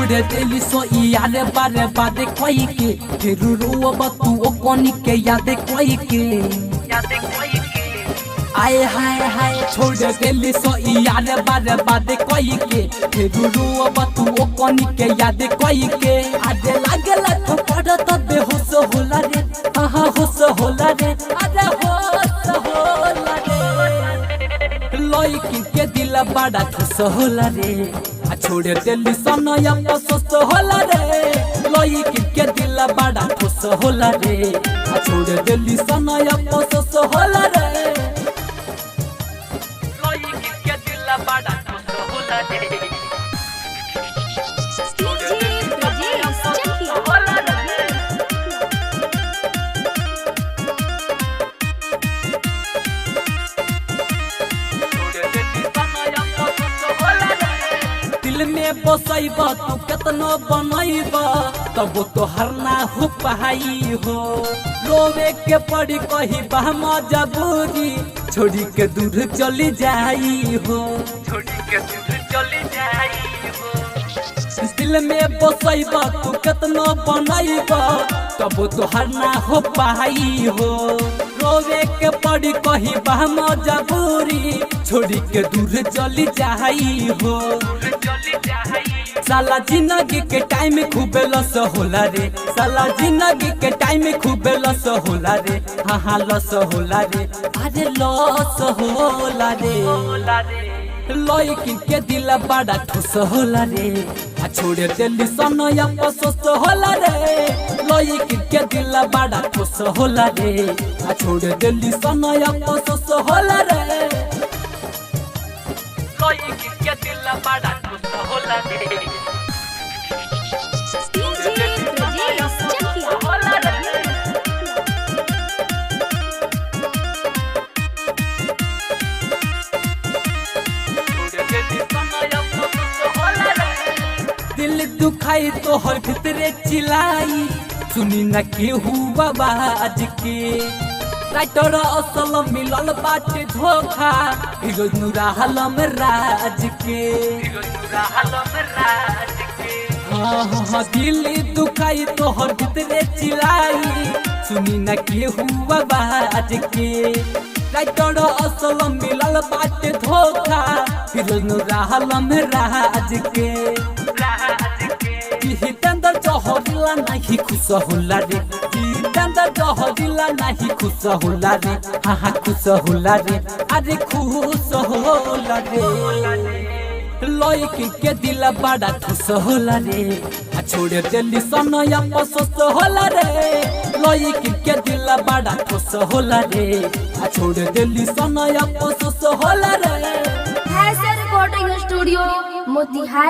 छोड़े दिली सो यारे बारे बादे कोई के फिर रोब तू ओ कोनी के याद कोई के आए हाय हाय छोड़ दिली सो यारे बारे बादे कोई के फिर रोब तू ओ कोनी के याद कोई के आजे लागला तो पड़ तो बेहोश होला रे आहा होश होला रे अरे होश होला रे लइकी के दिल बड़ा खुश होला रे छोड़ दिली सनया पसोस होला रे लइकी के दिल बड़ा खुश होला रे छोड़ दिली सनया पसोस होला रे लइकी के दिल बड़ा खुश होला रे दिल में बसैबा तू केतनो बनैबा तब तो हरना हो पाई हो रोवे के पड़ी कही बहम जबूरी छोड़ी के दूर चली जाई हो दिल में बसैबा तू केतनो बनैबा तब तो हरना हो पाई हो रोवे के पड़ी कही बहम जबूरी छोड़ी के दूर चली जाई हो साला जिंदगी के टाइम खूब लस होला रे साला जिंदगी के टाइम खूब लस होला रे हाँ लस होला रे अरे लस होला रे लइकी के दिल बड़ा खुश होला रे छोड़ दिली सनया पसोस होला रे लइकी के दिल बड़ा खुश होला रे छोड़ दिली सनया पसोस होला रे लइकी के दिल बड़ा खुश होला रे दिल दुखाई तो हर भीतरे चिलाई सुनी न के हुआ आज के राइटर असल मिलल बाटे धोखा फिरोज नुराहलम राज के हाँ दिल दुखाई तो हर भीतरे चिलाई सुनी न के हुआ आज के राइटर असल मिलल बाटे धोखा फिरोज नुराहलम राज के जितेंद्र जहरीला नहीं खुश होला रे जितेंद्र जहरीला नहीं खुश होला रे हाँ खुश होला रे अरे खुश होला रे लइकी के दिल बड़ा खुश होला रे छोड़ दिली सनया पसोस होला रे लइकी के दिल बड़ा खुश होला रे छोड़ दिली सनया पसोस होला रे रिकॉर्डिंग स्टूडियो मोतिहारी।